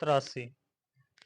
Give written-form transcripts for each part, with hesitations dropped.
83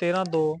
13:2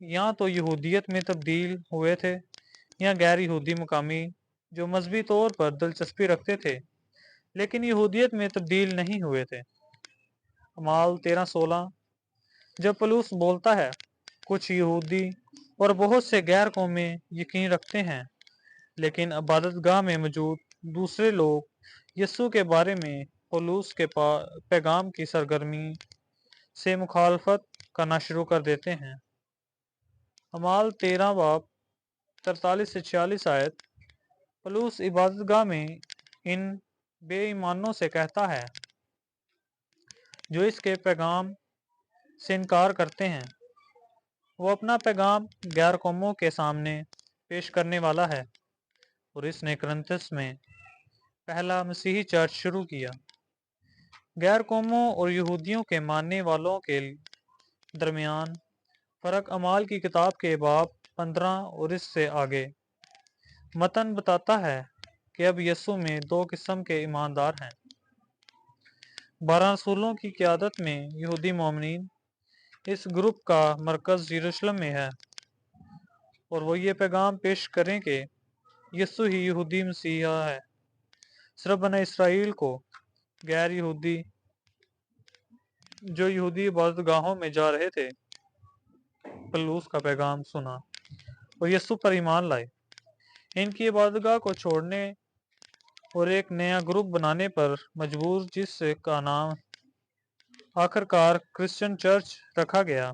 یا تو یہودیت میں تبدیل ہوئے تھے یا غیر یہودی مقامی جو مذہبی طور پر دلچسپی رکھتے تھے لیکن یہودیت میں تبدیل نہیں ہوئے تھے۔ اعمال 13:16 جب پولس بولتا ہے کچھ یہودی اور بہت سے غیر قومیں یقین رکھتے ہیں لیکن عبادت گاہ میں موجود دوسرے لوگ یسوع کے بارے میں پولس کے پیغام کی سرگرمی سے مخالفت کرنا شروع کر دیتے ہیں۔ اعمال 13 باب 43 سے 46 آیت پولس عبادت گاہ میں ان بے ایمانوں سے کہتا ہے جو اس کے پیغام سے انکار کرتے ہیں، وہ اپنا پیغام غیر قوموں کے سامنے پیش کرنے والا ہے، اور اس نے کرنتھس میں پہلا مسیحی چرچ شروع کیا۔ غیر قوموں اور یہودیوں کے ماننے والوں کے درمیان فرق اعمال کی کتاب کے باب 15 اور اس سے آگے متن بتاتا ہے کہ اب یسوع میں دو قسم کے ایماندار ہیں۔ 12 رسولوں کی قیادت میں یہودی مومنین، اس گروپ کا مرکز یروشلم میں ہے، اور وہ یہ پیغام پیش کریں کہ یسوع ہی یہودی مسیحا ہے۔ صرف بنی اسرائیل کو غیر یہودی جو یہودی عبادت گاہوں میں جا رہے تھے پولس کا پیغام سنا اور یسوع پر ایمان لائے۔ ان کی عبادت گاہ کو چھوڑنے اور ایک نیا گروپ بنانے پر مجبور، جس کا نام آخر کار کرسچن چرچ رکھا گیا۔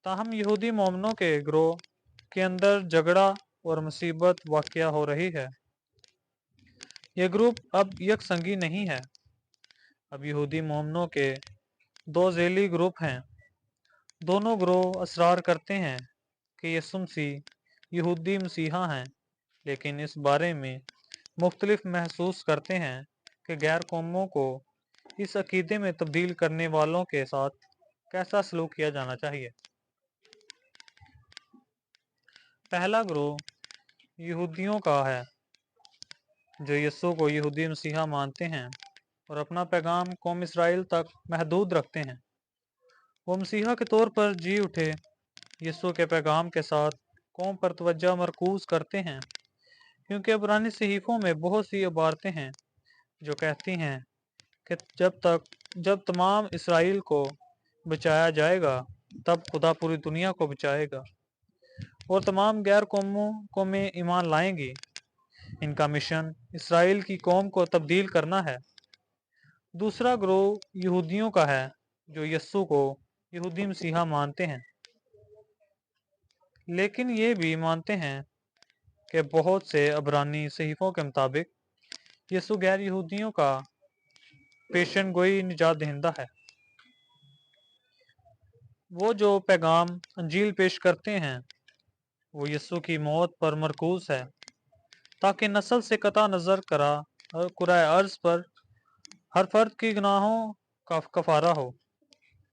تاہم یہودی مومنوں کے گروہ کے اندر جھگڑا اور مصیبت واقع ہو رہی ہے۔ یہ گروپ اب یکسنگی نہیں ہے۔ اب یہودی مومنوں کے دو ذیلی گروپ ہیں۔ دونوں گروہ اصرار کرتے ہیں کہ یسوع مسیح یہودی مسیحا ہیں، لیکن اس بارے میں مختلف محسوس کرتے ہیں کہ غیر قوموں کو اس عقیدے میں تبدیل کرنے والوں کے ساتھ کیسا سلوک کیا جانا چاہیے۔ پہلا گروہ یہودیوں کا ہے جو یسوع کو یہودی مسیحا مانتے ہیں اور اپنا پیغام قوم اسرائیل تک محدود رکھتے ہیں۔ وہ مسیحا کے طور پر جی اٹھے یسوع کے پیغام کے ساتھ قوم پر توجہ مرکوز کرتے ہیں، کیونکہ عبرانی صحیفوں میں بہت سی عبارتیں ہیں جو کہتی ہیں کہ جب تمام اسرائیل کو بچایا جائے گا تب خدا پوری دنیا کو بچائے گا اور تمام غیر قومیں ایمان لائیں گی۔ ان کا مشن اسرائیل کی قوم کو تبدیل کرنا ہے۔ دوسرا گروہ یہودیوں کا ہے جو یسوع کو یہودی مسیحا مانتے ہیں، لیکن یہ بھی مانتے ہیں کہ بہت سے عبرانی صحیفوں کے مطابق یسوع غیر یہودیوں کا پیشن گوئی نجات دہندہ ہے۔ وہ جو پیغام انجیل پیش کرتے ہیں وہ یسوع کی موت پر مرکوز ہے تاکہ نسل سے قطع نظر کرۂ ارض پر ہر فرد کی گناہوں کا کفارہ ہو۔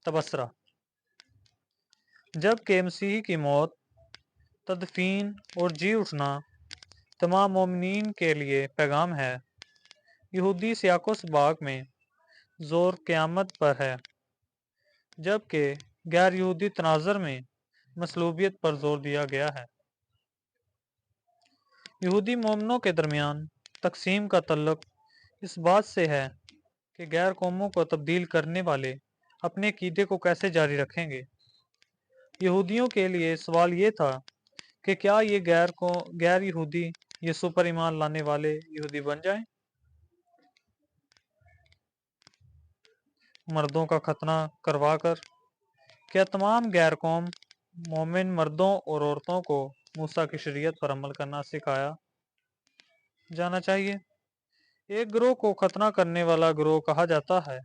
تبصرہ: جبکہ مسیح کی موت، تدفین اور جی اٹھنا تمام مومنین کے لیے پیغام ہے، یہودی سیاق و سباق میں زور قیامت پر ہے، جبکہ غیر یہودی تناظر میں مصلوبیت پر زور دیا گیا ہے۔ یہودی مومنوں کے درمیان تقسیم کا تعلق اس بات سے ہے کہ غیر قوموں کو تبدیل کرنے والے اپنے عقیدے کو کیسے جاری رکھیں گے۔ یہودیوں کے لیے سوال یہ تھا کہ کیا یہ غیر یہودی یسوع پر ایمان لانے والے یہودی بن جائیں۔ مردوں کا ختنہ کروا کر کیا تمام غیر قوم مومن مردوں اور عورتوں کو موسیٰ کی شریعت پر عمل کرنا سکھایا جانا چاہیے۔ ایک گروہ کو ختنہ کرنے والا گروہ کہا جاتا ہے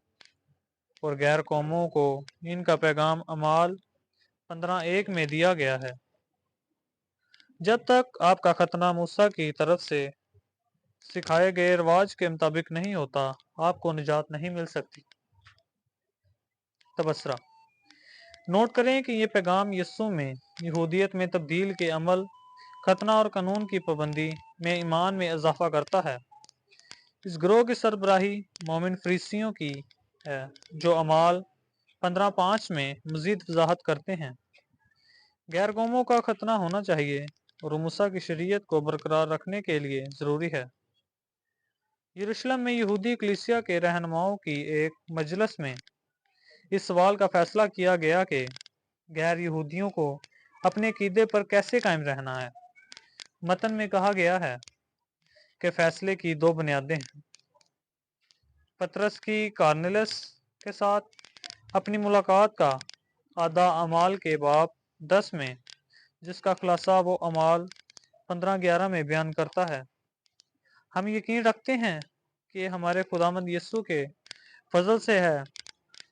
اور غیر قوموں کو ان کا پیغام اعمال 15:1 میں دیا گیا ہے۔ جب تک آپ کا ختنہ موسیٰ کی طرف سے سکھائے گئے رواج کے مطابق نہیں ہوتا، آپ کو نجات نہیں مل سکتی۔ تبصرہ: نوٹ کریں کہ یہ پیغام یسوع میں یہودیت میں تبدیل کے عمل، ختنہ اور قانون کی پابندی میں ایمان میں اضافہ کرتا ہے۔ اس گروہ کی سربراہی مومن فریسیوں کی ہے جو اعمال 15:5 میں مزید وضاحت کرتے ہیں۔ غیر قوموں کا ختنہ ہونا چاہیے اور موسیٰ کی شریعت کو برقرار رکھنے کے لیے ضروری ہے۔ یروشلم میں یہودی کلیسیا کے رہنماؤں کی ایک مجلس میں اس سوال کا فیصلہ کیا گیا کہ غیر یہودیوں کو اپنے عقیدے پر کیسے قائم رہنا ہے۔ متن میں کہا گیا ہے کہ فیصلے کی دو بنیادیں ہیں۔ پطرس کی کارنیلس کے ساتھ اپنی ملاقات کا آدھا اعمال کے باب 10 میں، جس کا خلاصہ وہ اعمال 15:11 میں بیان کرتا ہے۔ ہم یقین رکھتے ہیں کہ ہمارے خداوند یسوع کے فضل سے ہے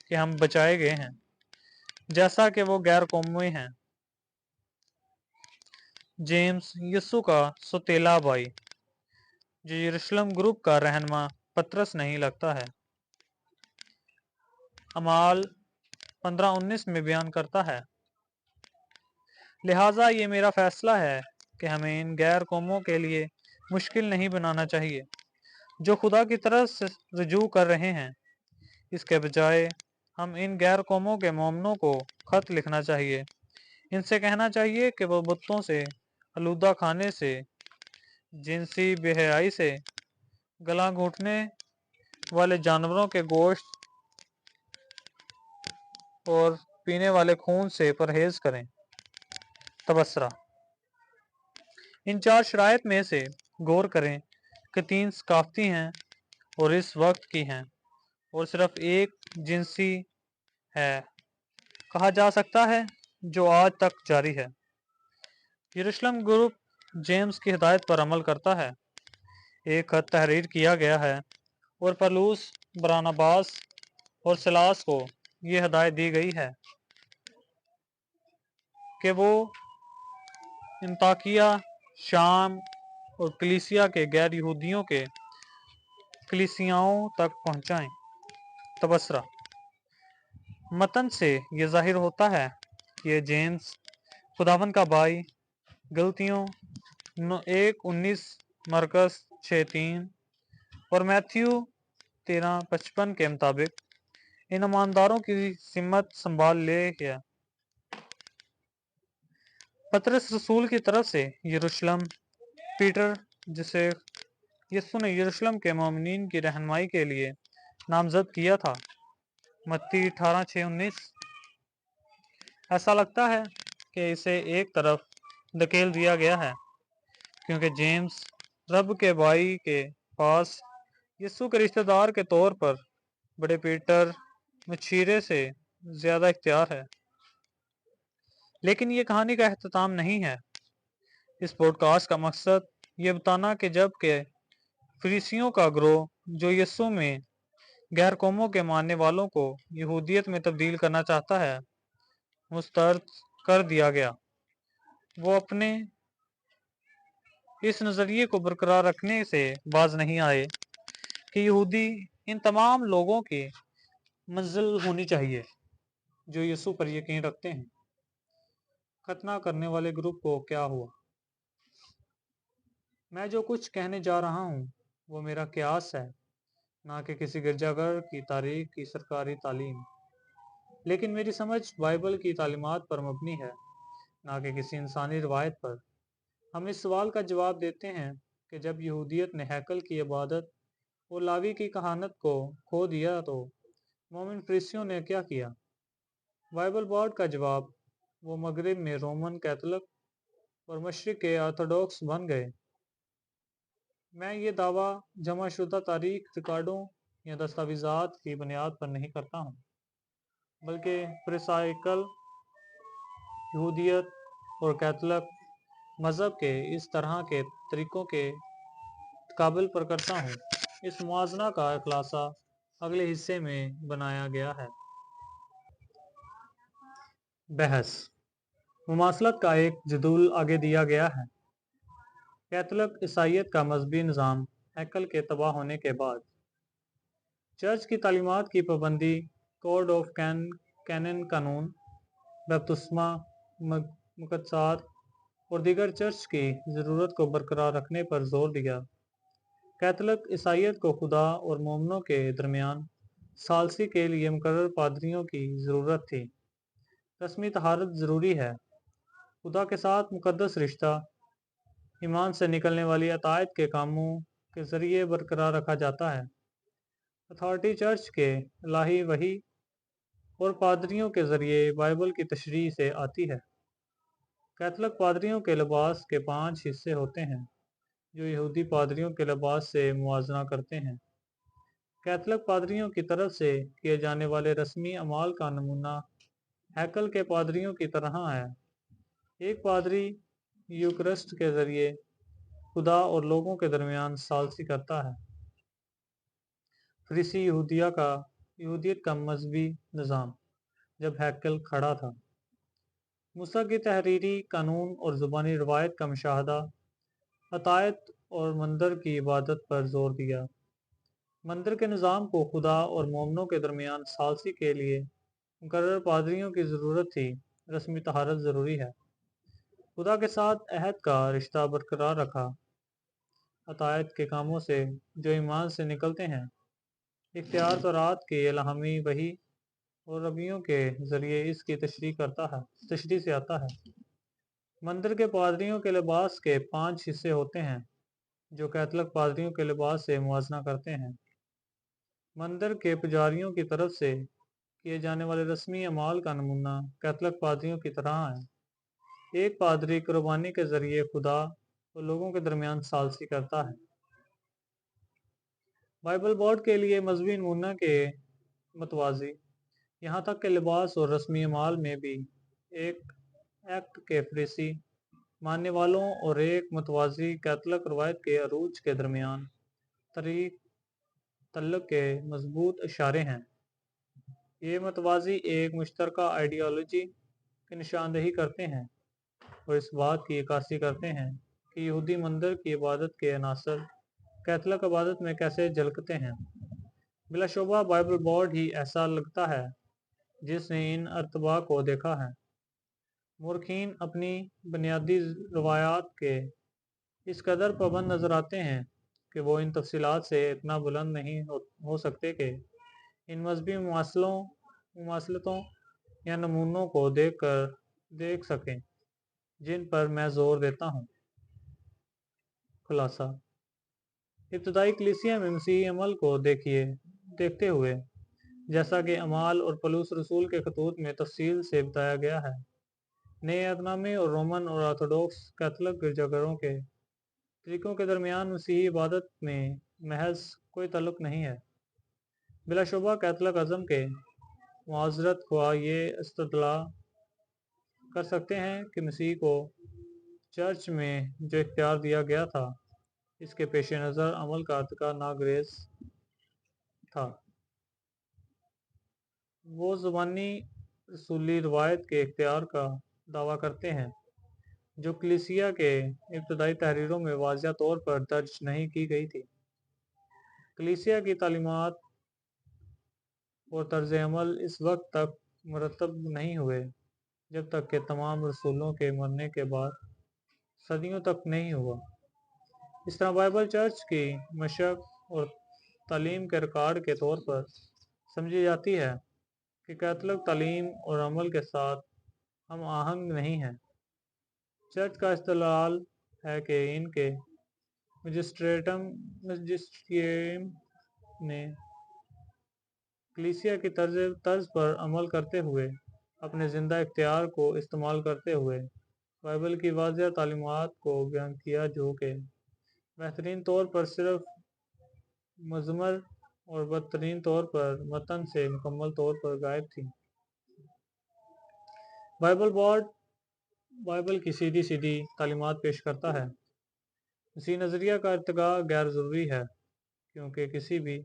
کہ ہم بچائے گئے ہیں، جیسا کہ وہ غیر قومی ہیں۔ جیمز یسوع کا سوتیلا بھائی، جو یروشلم گروپ کا رہنما پطرس نہیں لگتا ہے، اعمال 15:19 میں بیان کرتا ہے، لہٰذا یہ میرا فیصلہ ہے کہ ہمیں ان غیر قوموں کے لیے مشکل نہیں بنانا چاہیے جو خدا کی طرف سے رجوع کر رہے ہیں۔ اس کے بجائے ہم ان غیر قوموں کے مومنوں کو خط لکھنا چاہیے، ان سے کہنا چاہیے کہ وہ بتوں سے، آلودہ کھانے سے، جنسی بے حیائی سے، گلا گھونٹنے والے جانوروں کے گوشت اور پینے والے خون سے پرہیز کریں۔ تبصرہ: ان 4 شرائط میں سے غور کریں کہ 3 ثقافتی ہیں اور اس وقت کی ہیں، اور صرف ایک جنسی ہے کہا جا سکتا ہے جو آج تک جاری ہے۔ یروشلم گروپ جیمز کی ہدایت پر عمل کرتا ہے۔ ایک خط تحریر کیا گیا ہے اور پولس، برناباس اور سیلاس کو یہ ہدایت دی گئی ہے کہ وہ انطاکیہ، شام اور کلیسیا کے غیر یہودیوں کے کلیسیاؤں تک پہنچائیں۔ تبصرہ: متن سے یہ ظاہر ہوتا ہے کہ جیمز خداوند کا بھائی غلطیوں 1:19، مرکز 6:3 اور میتھیو 13:55 کے مطابق ان ایمانداروں کی سمت سنبھال لے گیا۔ پطرس رسول کی طرف سے یروشلم، پیٹر، جسے یسوع نے یروشلم کے مومنین کی رہنمائی کے لیے نامزد کیا تھا، متی 18:6-19۔ ایسا لگتا ہے کہ اسے ایک طرف دھکیل دیا گیا ہے کیونکہ جیمز رب کے بھائی کے پاس یسوع کے رشتہ دار کے طور پر بڑے پیٹر مچھیرے سے زیادہ اختیار ہے۔ لیکن یہ کہانی کا اختتام نہیں ہے۔ اس پوڈ کاسٹ کا مقصد یہ بتانا کہ جب کہ فریسیوں کا گروہ جو یسوع میں غیر قوموں کے ماننے والوں کو یہودیت میں تبدیل کرنا چاہتا ہے، مسترد کر دیا گیا، وہ اپنے اس نظریے کو برقرار رکھنے سے باز نہیں آئے کہ یہودی ان تمام لوگوں کی منزل ہونی چاہیے جو یسوع پر یقین رکھتے ہیں۔ ختنہ کرنے والے گروپ کو کیا ہوا؟ میں جو کچھ کہنے جا رہا ہوں وہ میرا قیاس ہے، نہ کہ کسی گرجا گھر کی تاریخ کی سرکاری تعلیم، لیکن میری سمجھ بائبل کی تعلیمات پر مبنی ہے، نہ کہ کسی انسانی روایت پر۔ ہم اس سوال کا جواب دیتے ہیں کہ جب یہودیت نے ہیکل کی عبادت اور لاوی کی کہانت کو کھو دیا تو مومن فریسیوں نے کیا کیا؟ بائبل بورڈ کا جواب: وہ مغرب میں رومن کیتھولک اور مشرق کے آرتھوڈوکس بن گئے۔ میں یہ دعویٰ جمع شدہ تاریخ، ریکارڈوں یا دستاویزات کی بنیاد پر نہیں کرتا ہوں، بلکہ فریسائیکل یہودیت اور کیتھولک مذہب کے اس طرح کے طریقوں کے تقابل پر کرتا ہوں۔ اس موازنہ کا خلاصہ اگلے حصے میں بنایا گیا ہے۔ بحث: مماثلت کا ایک جدول آگے دیا گیا ہے۔ کیتھولک عیسائیت کا مذہبی نظام ہیکل کے تباہ ہونے کے بعد چرچ کی تعلیمات کی پابندی، کوڈ آف کینن قانون، بپتسمہ، مقدسات اور دیگر چرچ کی ضرورت کو برقرار رکھنے پر زور دیا۔ کیتھولک عیسائیت کو خدا اور مومنوں کے درمیان ثالثی کے لیے مقرر پادریوں کی ضرورت تھی۔ رسمی طہارت ضروری ہے۔ خدا کے ساتھ مقدس رشتہ ایمان سے نکلنے والی عطائت کے کاموں کے ذریعے برقرار رکھا جاتا ہے۔ اتھارٹی چرچ کے الہی وحی اور پادریوں کے ذریعے بائبل کی تشریح سے آتی ہے۔ کیتھولک پادریوں کے لباس کے 5 حصے ہوتے ہیں جو یہودی پادریوں کے لباس سے موازنہ کرتے ہیں۔ کیتھولک پادریوں کی طرف سے کیے جانے والے رسمی اعمال کا نمونہ ہیکل کے پادریوں کی طرح ہے۔ ایک پادری یوکرسٹ کے ذریعے خدا اور لوگوں کے درمیان ثالثی کرتا ہے۔ فریسی یہودیت کا مذہبی نظام جب ہیکل کھڑا تھا۔ موسیٰ کی تحریری قانون اور زبانی روایت کا مشاہدہ عطائت اور مندر کی عبادت پر زور دیا۔ مندر کے نظام کو خدا اور مومنوں کے درمیان ثالثی کے لیے مقرر پادریوں کی ضرورت تھی۔ رسمی طہارت ضروری ہے۔ خدا کے ساتھ عہد کا رشتہ برقرار رکھا۔ عطائت کے کاموں سے جو ایمان سے نکلتے ہیں۔ اختیار تورات کی الہامی وحی اور ربیوں کے ذریعے اس کی تشریح سے آتا ہے۔ مندر کے پادریوں کے لباس کے 5 حصے ہوتے ہیں جو کیتھولک پادریوں کے لباس سے موازنہ کرتے ہیں۔ مندر کے پجاریوں کی طرف سے کیے جانے والے رسمی اعمال کا نمونہ کیتھولک پادریوں کی طرح ہے۔ ایک پادری قربانی کے ذریعے خدا اور لوگوں کے درمیان ثالثی کرتا ہے۔ بائبل بورڈ کے لیے مذہبی نمونہ کے متوازی، یہاں تک کہ لباس اور رسمی اعمال میں بھی، ایک ایکٹ کے فریسی ماننے والوں اور ایک متوازی کیتھولک روایت کے عروج کے درمیان تعلق کے مضبوط اشارے ہیں۔ یہ متوازی ایک مشترکہ آئیڈیالوجی کی نشاندہی کرتے ہیں اور اس بات کی عکاسی کرتے ہیں کہ یہودی مندر کی عبادت کے عناصر کیتھولک عبادت میں کیسے جھلکتے ہیں۔ بلا شبہ بائبل بورڈ ہی ایسا لگتا ہے جس نے ان ارتباط کو دیکھا ہے۔ مورخین اپنی بنیادی روایات کے اس قدر پابند نظر آتے ہیں کہ وہ ان تفصیلات سے اتنا بلند نہیں ہو سکتے کہ ان مذہبی مماثلتوں یا نمونوں کو دیکھ سکیں جن پر میں زور دیتا ہوں۔ خلاصہ: ابتدائی کلیسیا میں مسیحی عمل کو دیکھتے ہوئے، جیسا کہ اعمال اور پولس رسول کے خطوط میں تفصیل سے بتایا گیا ہے، نئے عہد نامے اور رومن اور آرتھوڈوکس کیتھولک گرجا گھروں کے طریقوں کے درمیان مسیحی عبادت میں محض کوئی تعلق نہیں ہے۔ بلا شبہ کیتھولک ازم کے معذرت خواہ یہ استدلال کر سکتے ہیں کہ مسیح کو چرچ میں جو اختیار دیا گیا تھا اس کے پیش نظر عمل کا ارتقا ناگزیر تھا۔ وہ زبانی رسولی روایت کے اختیار کا دعویٰ کرتے ہیں جو کلیسیا کے ابتدائی تحریروں میں واضح طور پر درج نہیں کی گئی تھی۔ کلیسیا کی تعلیمات اور طرز عمل اس وقت تک مرتب نہیں ہوئے جب تک کہ تمام رسولوں کے مرنے کے بعد صدیوں تک نہیں ہوا۔ اس طرح بائبل چرچ کی مشق اور تعلیم کے ریکارڈ کے طور پر سمجھی جاتی ہے کہ کیتھولک تعلیم اور عمل کے ساتھ ہم آہنگ نہیں ہے۔ چرچ کا استدلال ہے کہ ان کے مجسٹریٹم نے کلیسیا کی طرز پر عمل کرتے ہوئے اپنے زندہ اختیار کو استعمال کرتے ہوئے بائبل کی واضح تعلیمات کو بیان کیا جو کہ بہترین طور پر صرف مضمر اور بدترین طور پر متن سے مکمل طور پر غائب تھی۔ بائبل بورڈ بائبل کی سیدھی تعلیمات پیش کرتا ہے۔ مسیح نظریہ کا ارتقاء غیر ضروری ہے کیونکہ کسی بھی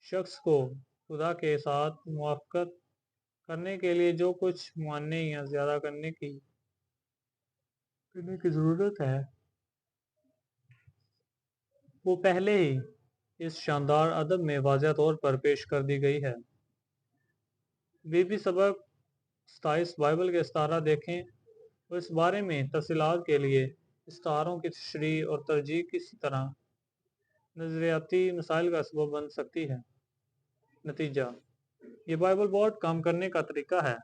شخص کو خدا کے ساتھ موافقت کرنے کے لیے جو کچھ ماننے یا زیادہ کرنے کی ضرورت ہے وہ پہلے ہی اس شاندار ادب میں واضح طور پر پیش کر دی گئی ہے۔ بی سبق 27 بائبل کے استعارہ دیکھیں اور اس بارے میں تفصیلات کے لیے استعاروں کی تشریح اور ترجیح کسی طرح نظریاتی مسائل کا سبب بن سکتی ہے۔ نتیجہ: یہ بائبل بورڈ کام کرنے کا طریقہ ہے۔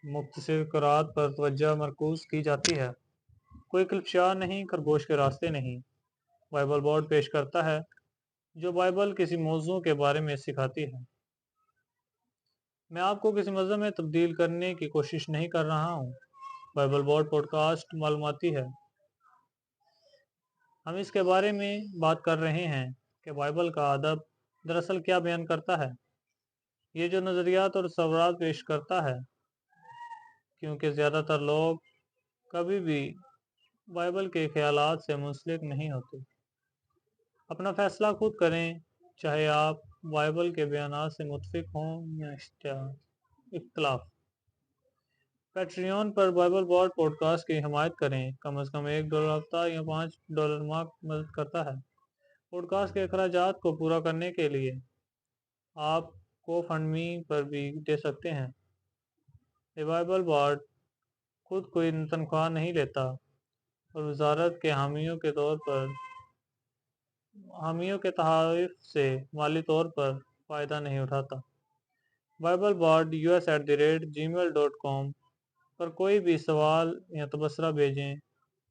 مختصر قرآت پر توجہ مرکوز کی جاتی ہے۔ کوئی کلپشار نہیں، خرگوش کے راستے نہیں۔ بائبل بورڈ پیش کرتا ہے جو بائبل کسی موضوع کے بارے میں سکھاتی ہے۔ میں آپ کو کسی مذہب میں تبدیل کرنے کی کوشش نہیں کر رہا ہوں۔ بائبل بورڈ پوڈ کاسٹ معلوماتی ہے۔ ہم اس کے بارے میں بات کر رہے ہیں کہ بائبل کا ادب دراصل کیا بیان کرتا ہے۔ یہ جو نظریات اور تصورات پیش کرتا ہے، کیونکہ زیادہ تر لوگ کبھی بھی بائبل کے خیالات سے منسلک نہیں ہوتے۔ اپنا فیصلہ خود کریں، چاہے آپ بائبل کے بیانات سے متفق ہوں یا اختلاف۔ پیٹریون پر بائبل بورڈ پوڈ کاسٹ کی حمایت کریں۔ کم از کم $1 ہفتہ یا $5 ماہ مدد کرتا ہے۔ پوڈ کاسٹ کے اخراجات کو پورا کرنے کے لیے آپ کو فنڈ می پر بھی دے سکتے ہیں۔ یہ بائبل بورڈ خود کوئی تنخواہ نہیں لیتا اور وزارت کے حامیوں کے تحائف سے مالی طور پر فائدہ نہیں اٹھاتا۔ بائبل بورڈ us@gmail.com پر کوئی بھی سوال یا تبصرہ بھیجیں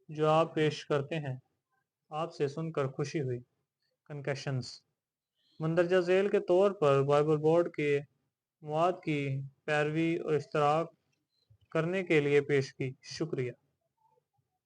جو آپ پیش کرتے ہیں۔ آپ سے سن کر خوشی ہوئی۔ کنکشنز مندرجہ ذیل کے طور پر بائبل بورڈ کے مواد کی پیروی اور اشتراک کرنے کے لیے پیش کی۔ شکریہ۔